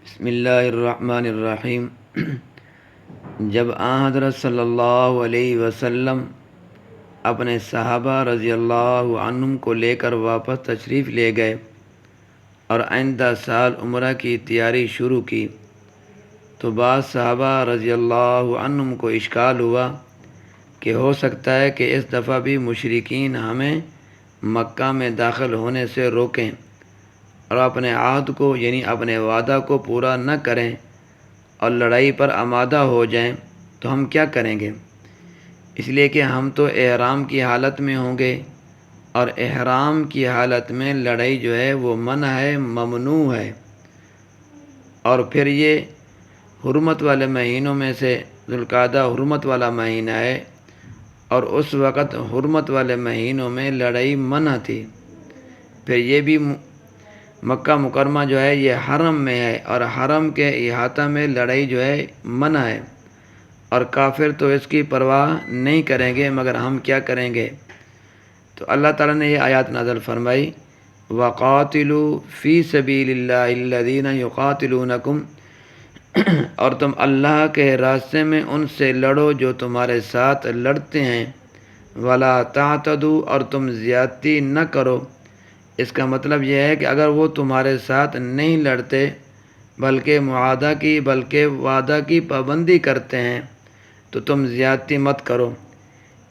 بسم اللہ الرحمن الرحیم۔ جب آن حضرت صلی اللہ علیہ وسلم اپنے صحابہ رضی اللہ عنہم کو لے کر واپس تشریف لے گئے اور آئندہ سال عمرہ کی تیاری شروع کی تو بعض صحابہ رضی اللہ عنہم کو اشکال ہوا کہ ہو سکتا ہے کہ اس دفعہ بھی مشرکین ہمیں مکہ میں داخل ہونے سے روکیں اور اپنے عہد کو یعنی اپنے وعدہ کو پورا نہ کریں اور لڑائی پر آمادہ ہو جائیں تو ہم کیا کریں گے؟ اس لیے کہ ہم تو احرام کی حالت میں ہوں گے اور احرام کی حالت میں لڑائی جو ہے وہ منع ہے، ممنوع ہے۔ اور پھر یہ حرمت والے مہینوں میں سے ذوالقعدہ حرمت والا مہینہ ہے اور اس وقت حرمت والے مہینوں میں لڑائی منع تھی۔ پھر یہ بھی مکہ مکرمہ جو ہے یہ حرم میں ہے اور حرم کے احاطہ میں لڑائی جو ہے منع ہے، اور کافر تو اس کی پرواہ نہیں کریں گے، مگر ہم کیا کریں گے؟ تو اللہ تعالیٰ نے یہ آیات نازل فرمائی، وَقَاتِلُوا فِي سَبِيلِ اللَّهِ الَّذِينَ يُقَاتِلُونَكُمْ اور تم اللہ کے راستے میں ان سے لڑو جو تمہارے ساتھ لڑتے ہیں، وَلَا تَعْتَدُوا اور تم زیادتی نہ کرو۔ اس کا مطلب یہ ہے کہ اگر وہ تمہارے ساتھ نہیں لڑتے بلکہ وعدہ کی پابندی کرتے ہیں تو تم زیادتی مت کرو۔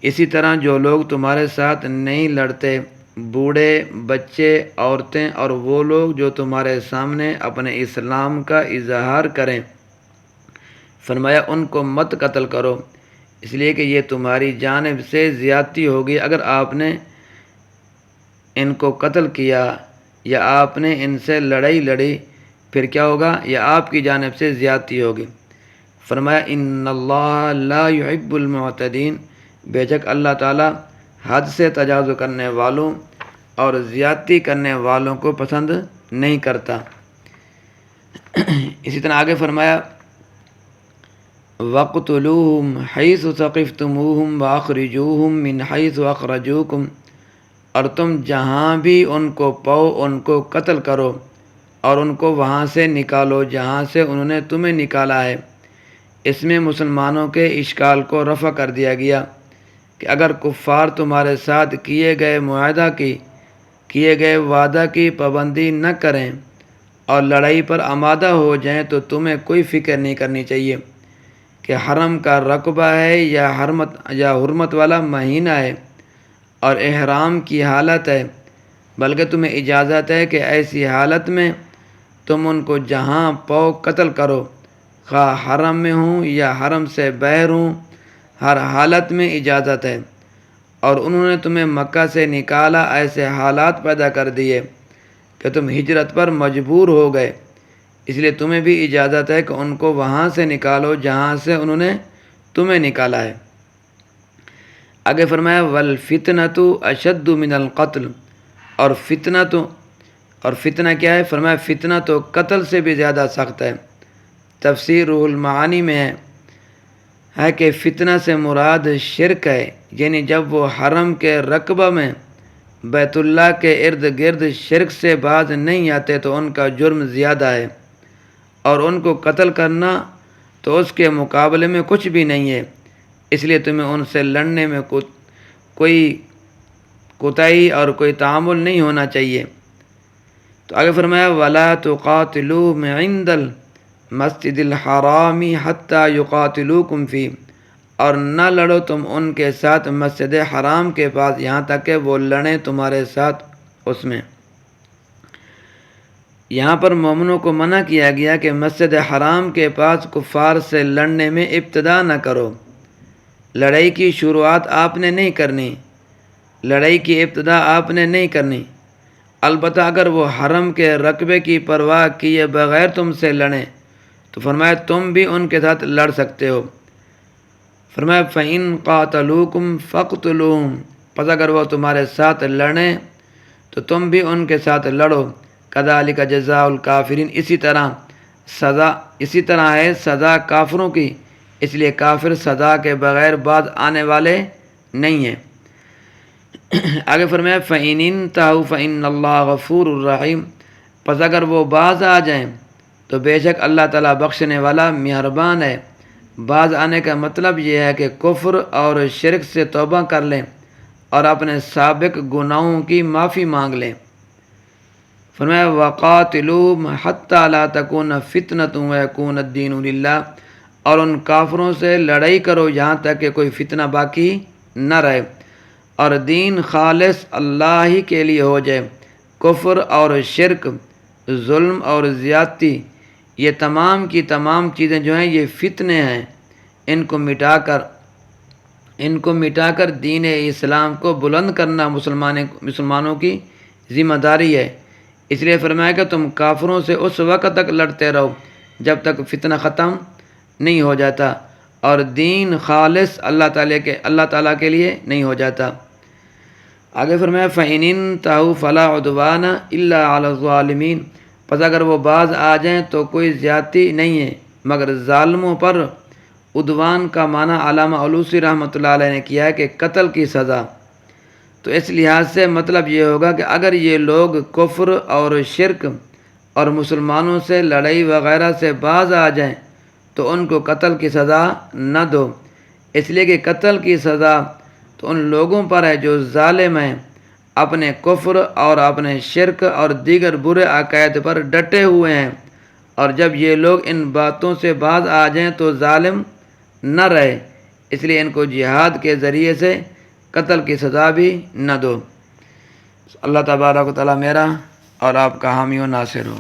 اسی طرح جو لوگ تمہارے ساتھ نہیں لڑتے، بوڑھے، بچے، عورتیں اور وہ لوگ جو تمہارے سامنے اپنے اسلام کا اظہار کریں، فرمایا ان کو مت قتل کرو، اس لیے کہ یہ تمہاری جانب سے زیادتی ہوگی۔ اگر آپ نے ان کو قتل کیا یا آپ نے ان سے لڑائی لڑی پھر کیا ہوگا؟ یہ آپ کی جانب سے زیادتی ہوگی۔ فرمایا ان اللہ لا يحب المعتدین، بے شک اللہ تعالیٰ حد سے تجاوز کرنے والوں اور زیادتی کرنے والوں کو پسند نہیں کرتا۔ اسی طرح آگے فرمایا وَاقْتُلُوهُمْ حَيْثُ ثَقِفْتُمُوهُمْ وَأَخْرِجُوهُمْ مِنْ حَيْثُ أَخْرَجُوكُمْ اور تم جہاں بھی ان کو پاؤ ان کو قتل کرو اور ان کو وہاں سے نکالو جہاں سے انہوں نے تمہیں نکالا ہے۔ اس میں مسلمانوں کے اشکال کو رفع کر دیا گیا کہ اگر کفار تمہارے ساتھ کیے گئے وعدہ کی پابندی نہ کریں اور لڑائی پر آمادہ ہو جائیں تو تمہیں کوئی فکر نہیں کرنی چاہیے کہ حرم کا رقبہ ہے یا حرمت والا مہینہ ہے اور احرام کی حالت ہے، بلکہ تمہیں اجازت ہے کہ ایسی حالت میں تم ان کو جہاں پاؤ قتل کرو، خواہ حرم میں ہوں یا حرم سے باہر ہوں، ہر حالت میں اجازت ہے۔ اور انہوں نے تمہیں مکہ سے نکالا، ایسے حالات پیدا کر دیے کہ تم ہجرت پر مجبور ہو گئے، اس لیے تمہیں بھی اجازت ہے کہ ان کو وہاں سے نکالو جہاں سے انہوں نے تمہیں نکالا ہے۔ آگے فرمایا وَالْفِتْنَةُ أَشَدُّ مِنَ الْقَتْلِ اور فتنہ کیا ہے؟ فرمایا فتنہ تو قتل سے بھی زیادہ سخت ہے۔ تفسیر روح المعانی میں ہے کہ فتنہ سے مراد شرک ہے، یعنی جب وہ حرم کے رقبہ میں بیت اللہ کے ارد گرد شرک سے باز نہیں آتے تو ان کا جرم زیادہ ہے، اور ان کو قتل کرنا تو اس کے مقابلے میں کچھ بھی نہیں ہے، اس لیے تمہیں ان سے لڑنے میں کوئی کوتاہی اور کوئی تعامل نہیں ہونا چاہیے۔ تو آگے فرمایا وَلَا تُقَاتِلُوهُمْ عِنْدَ الْمَسْجِدِ الْحَرَامِ حَتَّى يُقَاتِلُوكُمْ فِيهِ اور نہ لڑو تم ان کے ساتھ مسجد حرام کے پاس یہاں تک کہ وہ لڑیں تمہارے ساتھ اس میں۔ یہاں پر مومنوں کو منع کیا گیا کہ مسجد حرام کے پاس کفار سے لڑنے میں ابتدا نہ کرو، لڑائی کی شروعات آپ نے نہیں کرنی، لڑائی کی ابتدا آپ نے نہیں کرنی۔ البتہ اگر وہ حرم کے رقبے کی پرواہ کیے بغیر تم سے لڑیں تو فرمایا تم بھی ان کے ساتھ لڑ سکتے ہو۔ فرمایا فَإِن قَاتَلُوكُمْ فَاقْتُلُوهُمْ پس اگر وہ تمہارے ساتھ لڑیں تو تم بھی ان کے ساتھ لڑو، كَذَلِكَ جَزَاءُ الْكَافِرِينَ اسی طرح ہے سزا کافروں کی، اس لیے کافر سزا کے بغیر باز آنے والے نہیں ہیں۔ آگے فرمایا فَإِنِ انْتَهُوا فَإِنَّ اللَّهَ غَفُورٌ رَحِيمٌ پس اگر وہ باز آ جائیں تو بے شک اللہ تعالیٰ بخشنے والا مہربان ہے۔ باز آنے کا مطلب یہ ہے کہ کفر اور شرک سے توبہ کر لیں اور اپنے سابق گناہوں کی معافی مانگ لیں۔ فرمایا وَقَاتِلُوهُمْ حَتَّى لَا تَكُونَ فِتْنَةٌ وَيَكُونَ الدِّينُ لِلَّهِ، اور ان کافروں سے لڑائی کرو یہاں تک کہ کوئی فتنہ باقی نہ رہے اور دین خالص اللہ ہی کے لیے ہو جائے۔ کفر اور شرک، ظلم اور زیادتی، یہ تمام کی تمام چیزیں جو ہیں یہ فتنے ہیں۔ ان کو مٹا کر دین اسلام کو بلند کرنا مسلمانوں کی ذمہ داری ہے۔ اس لیے فرمایا کہ تم کافروں سے اس وقت تک لڑتے رہو جب تک فتنہ ختم نہیں ہو جاتا اور دین خالص اللہ تعالیٰ کے لیے نہیں ہو جاتا۔ آگے فرمایا فَإِنِ انْتَهُوا فَلَا عُدْوَانَ إِلَّا عَلَى الظَّالِمِينَ، پس اگر وہ باز آ جائیں تو کوئی زیادتی نہیں ہے مگر ظالموں پر۔ عدوان کا معنی علامہ علوسی رحمۃ اللہ علیہ نے کیا ہے کہ قتل کی سزا۔ تو اس لحاظ سے مطلب یہ ہوگا کہ اگر یہ لوگ کفر اور شرک اور مسلمانوں سے لڑائی وغیرہ سے باز آ جائیں تو ان کو قتل کی سزا نہ دو، اس لیے کہ قتل کی سزا تو ان لوگوں پر ہے جو ظالم ہیں، اپنے کفر اور اپنے شرک اور دیگر برے عقائد پر ڈٹے ہوئے ہیں، اور جب یہ لوگ ان باتوں سے باز آ جائیں تو ظالم نہ رہے، اس لیے ان کو جہاد کے ذریعے سے قتل کی سزا بھی نہ دو۔ اللہ تبارک و تعالیٰ میرا اور آپ کا حامی و ناصر ہو۔